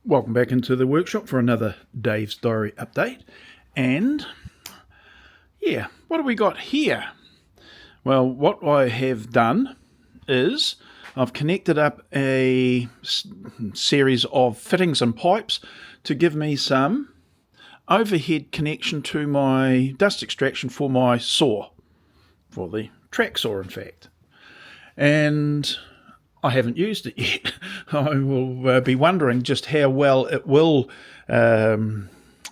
Welcome back into the workshop for another Dave's Diary update. And yeah, what have we got here? Well, what I have done is I've connected up a series of fittings and pipes to give me some overhead connection to my dust extraction for my saw, for the track saw in fact. And I haven't used it yet. I will be wondering just how well it will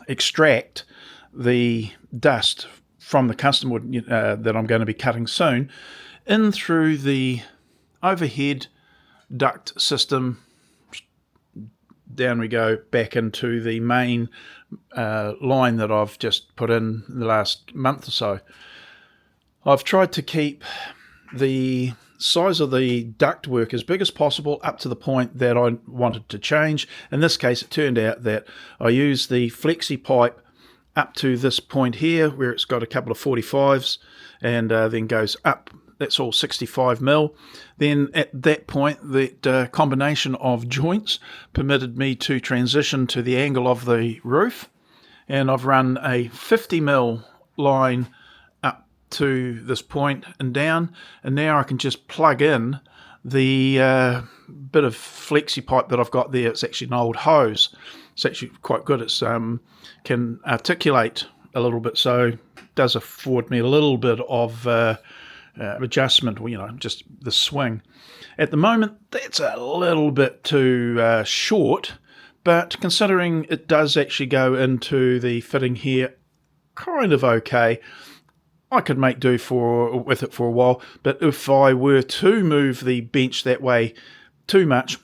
extract the dust from the custom wood that I'm going to be cutting soon in through the overhead duct system. Down we go back into the main line that I've just put in the last month or so. I've tried to keep the size of the ductwork as big as possible up to the point that I wanted to change. In this case, it turned out that I used the flexi pipe up to this point here where it's got a couple of 45s and then goes up. That's all 65 mil. Then at that point, that combination of joints permitted me to transition to the angle of the roof, and I've run a 50 mil line to this point and down, and now I can just plug in the bit of flexi pipe that I've got there. It's actually an old hose. It's actually quite good. It's can articulate a little bit, so it does afford me a little bit of adjustment, just the swing. At the moment, that's a little bit too short, but considering it does actually go into the fitting here kind of okay, I could make do with it for a while. But if I were to move the bench that way too much,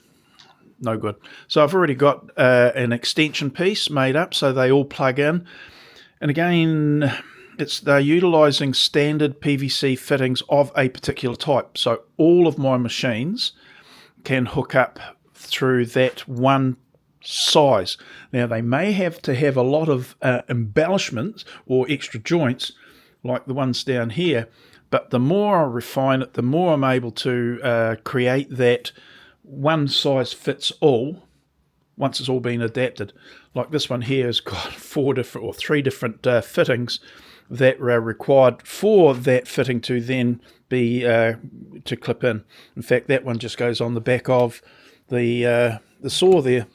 no good. So I've already got an extension piece made up so they all plug in. And again, they're utilising standard PVC fittings of a particular type. So all of my machines can hook up through that one size. Now they may have to have a lot of embellishments or extra joints like the ones down here, but the more I refine it, the more I'm able to create that one size fits all once it's all been adapted. Like this one here has got three different fittings that are required for that fitting to then be to clip in. In fact, that one just goes on the back of the saw there,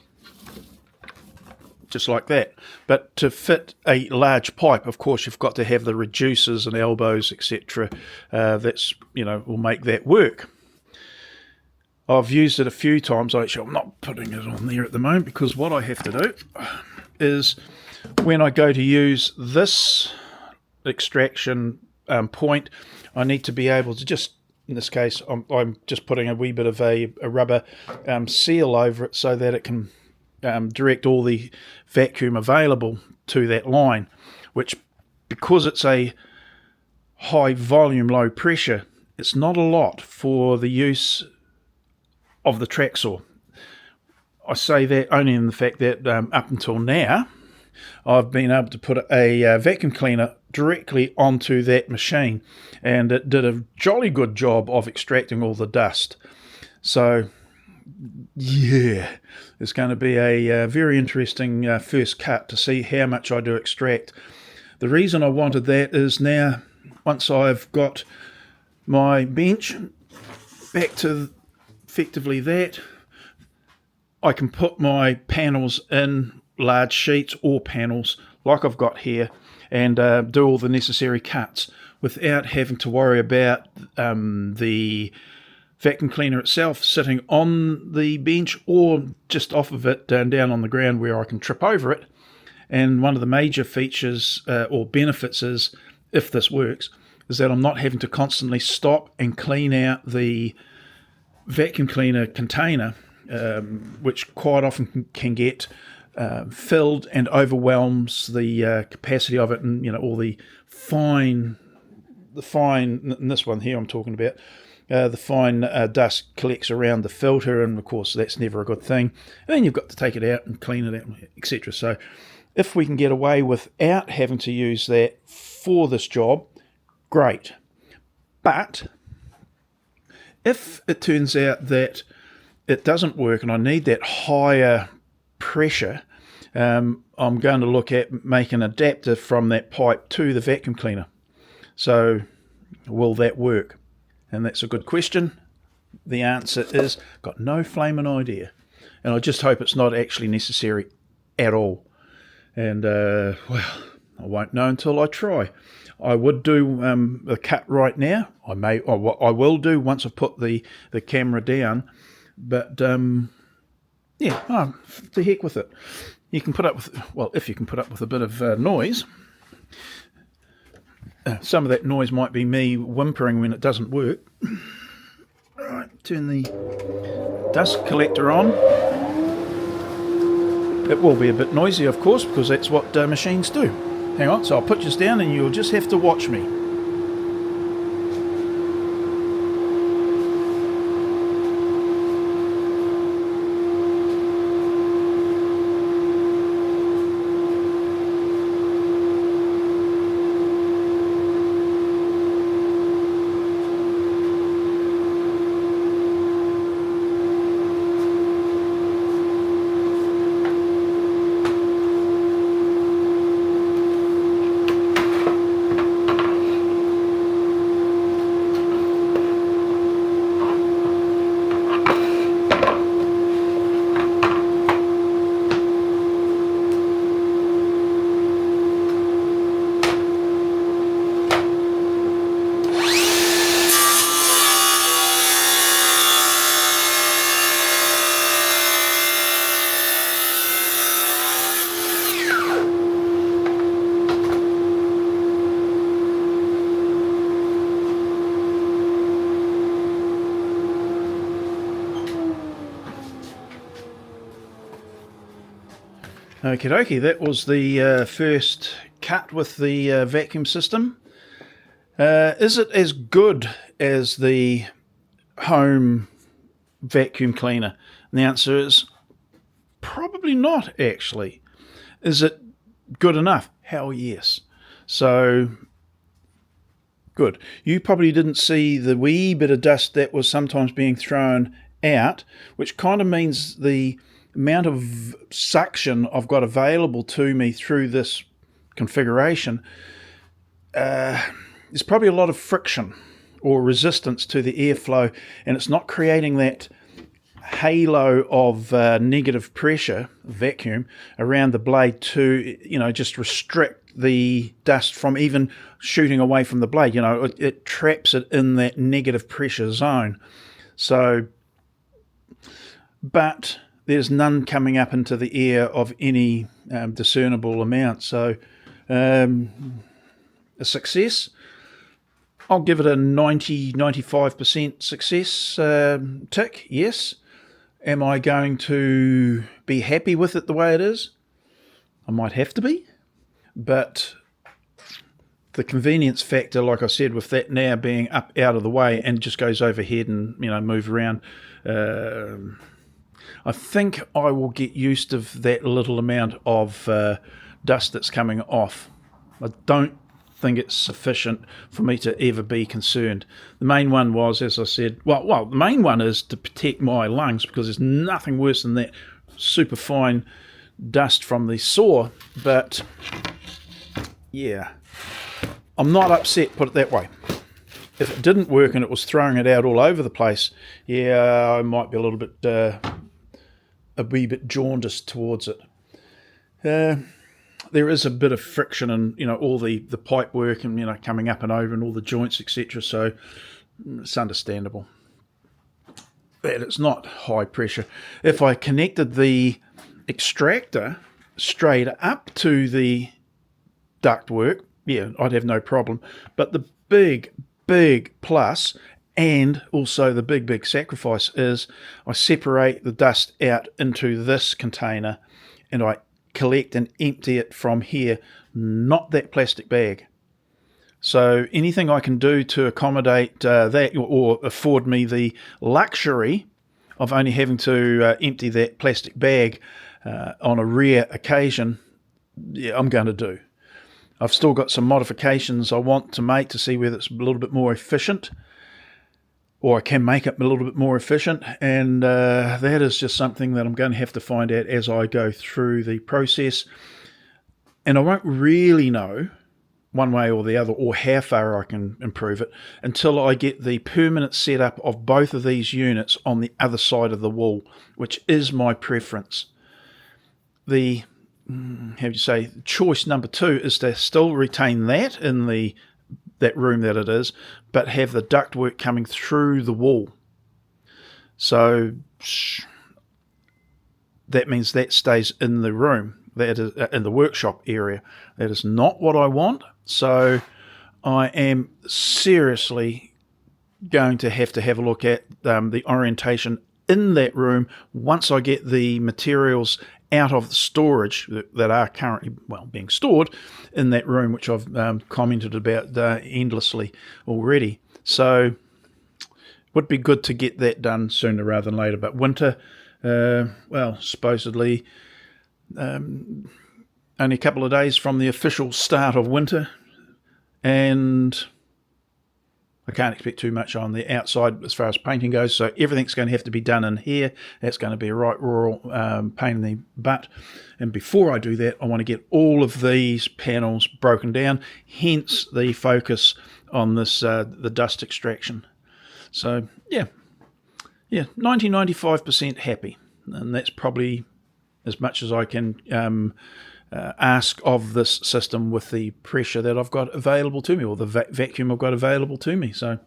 just like that. But to fit a large pipe, of course, you've got to have the reducers and elbows, etc. That's will make that work. I've used it a few times. Actually, I'm not putting it on there at the moment because what I have to do is when I go to use this extraction point, I need to be able to just, in this case, I'm just putting a wee bit of a rubber seal over it so that it can direct all the vacuum available to that line, which, because it's a high volume, low pressure, it's not a lot for the use of the track saw. I say that only in the fact that up until now, I've been able to put a vacuum cleaner directly onto that machine, and it did a jolly good job of extracting all the dust. So yeah, it's going to be a very interesting first cut to see how much I do extract. The reason I wanted that is now, once I've got my bench back to effectively that, I can put my panels in large sheets or panels like I've got here and do all the necessary cuts without having to worry about the vacuum cleaner itself sitting on the bench or just off of it and down on the ground where I can trip over it. And one of the major features or benefits is, if this works, is that I'm not having to constantly stop and clean out the vacuum cleaner container, which quite often can get filled and overwhelms the capacity of it, and all the fine, in this one here I'm talking about, the fine dust collects around the filter, and of course that's never a good thing. And then you've got to take it out and clean it out, etc. So if we can get away without having to use that for this job, great. But if it turns out that it doesn't work and I need that higher pressure, I'm going to look at making an adapter from that pipe to the vacuum cleaner. So will that work? And that's a good question. The answer is, got no flaming idea. And I just hope it's not actually necessary at all. And, well, I won't know until I try. I would do a cut right now. I will do once I've put the camera down. But, yeah, to heck with it. You can put up with, well, if you can put up with a bit of noise. Some of that noise might be me whimpering when it doesn't work. Right, turn the dust collector on. It will be a bit noisy, of course, because that's what machines do. Hang on, so I'll put this down and you'll just have to watch me. Okie dokie, that was the first cut with the vacuum system. Is it as good as the home vacuum cleaner? And the answer is probably not, actually. Is it good enough? Hell yes. So, good. You probably didn't see the wee bit of dust that was sometimes being thrown out, which kind of means the amount of suction I've got available to me through this configuration, there's probably a lot of friction or resistance to the airflow, and it's not creating that halo of negative pressure, vacuum, around the blade to, just restrict the dust from even shooting away from the blade. It traps it in that negative pressure zone. So, but there's none coming up into the air of any discernible amount. So, a success. I'll give it a 90-95% success tick, yes. Am I going to be happy with it the way it is? I might have to be. But the convenience factor, like I said, with that now being up out of the way and just goes overhead and, move around, I think I will get used to that little amount of dust that's coming off. I don't think it's sufficient for me to ever be concerned. The main one was, as I said, the main one is to protect my lungs, because there's nothing worse than that super fine dust from the saw. But yeah, I'm not upset, put it that way. If it didn't work and it was throwing it out all over the place, yeah, I might be a little bit a wee bit jaundiced towards it. There is a bit of friction and all the pipe work and coming up and over and all the joints, etc. So it's understandable. But it's not high pressure. If I connected the extractor straight up to the ductwork, yeah, I'd have no problem. But the big plus, and also the big sacrifice, is I separate the dust out into this container and I collect and empty it from here, not that plastic bag. So anything I can do to accommodate that, or afford me the luxury of only having to empty that plastic bag on a rare occasion, yeah, I'm going to do. I've still got some modifications I want to make to see whether it's a little bit more efficient. or I can make it a little bit more efficient, and that is just something that I'm going to have to find out as I go through the process. And I won't really know one way or the other, or how far I can improve it, until I get the permanent setup of both of these units on the other side of the wall, which is my preference. The, choice number 2 is to still retain that in that room that it is, but have the ductwork coming through the wall. So that means that stays in the room, that is in the workshop area. That is not what I want. So I am seriously going to have a look at the orientation in that room once I get the materials out of the storage that are currently being stored in that room, which I've commented about endlessly already. So it would be good to get that done sooner rather than later. But winter, supposedly only a couple of days from the official start of winter, and I can't expect too much on the outside as far as painting goes, so everything's going to have to be done in here. That's going to be a right royal pain in the butt. And before I do that, I want to get all of these panels broken down, hence the focus on this the dust extraction. So, yeah, 95% happy, and that's probably as much as I can ask of this system with the pressure that I've got available to me, or the vacuum I've got available to me. So,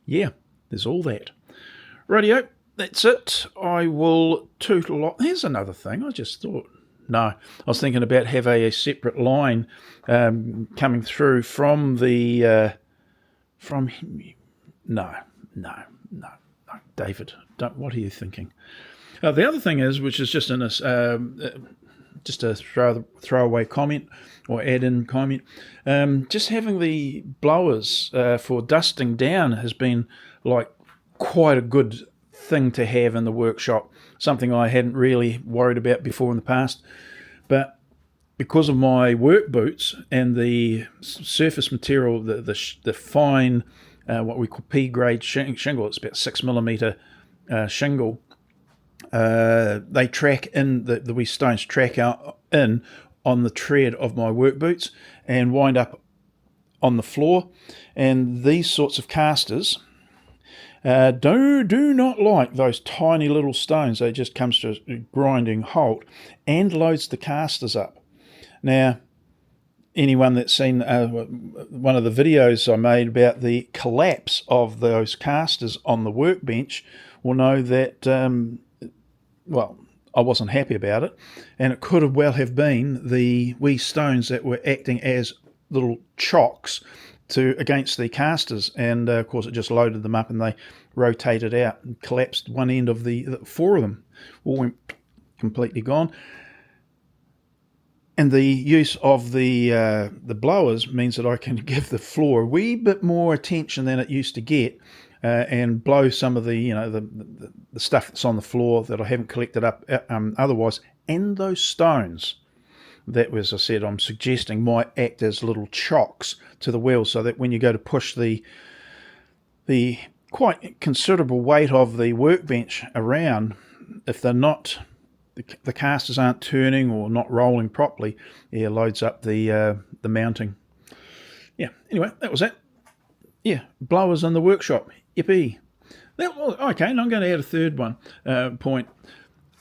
yeah, there's all that. Rightio, that's it. I will tootle off. Here's another thing I just thought. No, I was thinking about having a separate line coming through from the... No, David, what are you thinking? The other thing is, which is just in this... just a throwaway comment or add-in comment, just having the blowers for dusting down has been like quite a good thing to have in the workshop, something I hadn't really worried about before in the past. But because of my work boots and the surface material, the fine, what we call P-grade shingle, it's about 6mm shingle, they track in, the wee stones track out in on the tread of my work boots and wind up on the floor. And these sorts of casters do not like those tiny little stones. They just comes to a grinding halt and loads the casters up. Now, anyone that's seen one of the videos I made about the collapse of those casters on the workbench will know that I wasn't happy about it, and it could have well have been the wee stones that were acting as little chocks against the casters, and of course it just loaded them up and they rotated out and collapsed one end of the 4 of them, all went completely gone. And the use of the blowers means that I can give the floor a wee bit more attention than it used to get, and blow some of the the stuff that's on the floor that I haven't collected up otherwise, and those stones that, as I said, I'm suggesting might act as little chocks to the wheels, so that when you go to push the quite considerable weight of the workbench around, if they're not, the casters aren't turning or not rolling properly, it loads up the mounting. Yeah, anyway, that was it. Yeah, blowers in the workshop. Yippee. Okay, and I'm going to add a third one point.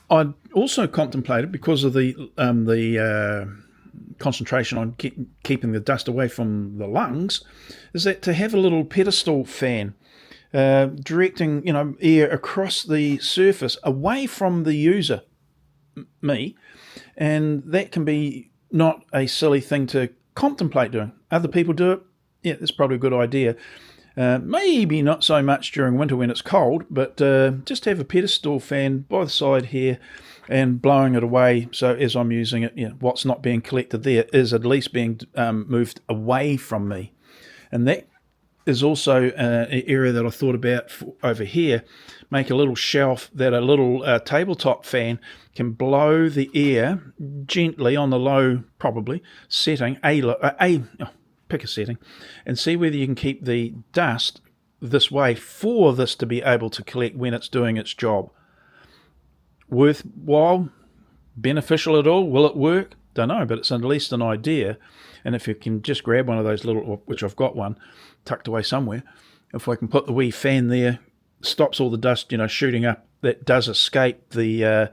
I also contemplated, because of the concentration on keeping the dust away from the lungs, is that to have a little pedestal fan directing air across the surface away from the user, me, and that can be not a silly thing to contemplate doing. Other people do it. Yeah, that's probably a good idea. Maybe not so much during winter when it's cold, but just have a pedestal fan by the side here and blowing it away. So as I'm using it, what's not being collected there is at least being moved away from me. And that is also an area that I thought about over here. Make a little shelf that a little tabletop fan can blow the air gently on the low, probably, setting, pick a setting, and see whether you can keep the dust this way for this to be able to collect when it's doing its job. Worthwhile? Beneficial at all? Will it work? Don't know, but it's at least an idea. And if you can just grab one of those little, which I've got one tucked away somewhere, if I can put the wee fan there, stops all the dust, shooting up, that does escape the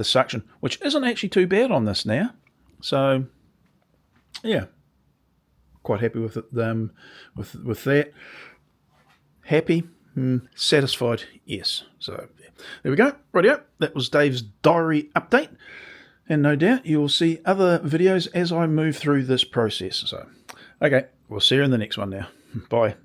suction, which isn't actually too bad on this now. So yeah, quite happy with it. With that, happy, satisfied, yes. So there we go. Rightio, that was Dave's diary update, and no doubt you'll see other videos as I move through this process. So okay, we'll see you in the next one now. Bye.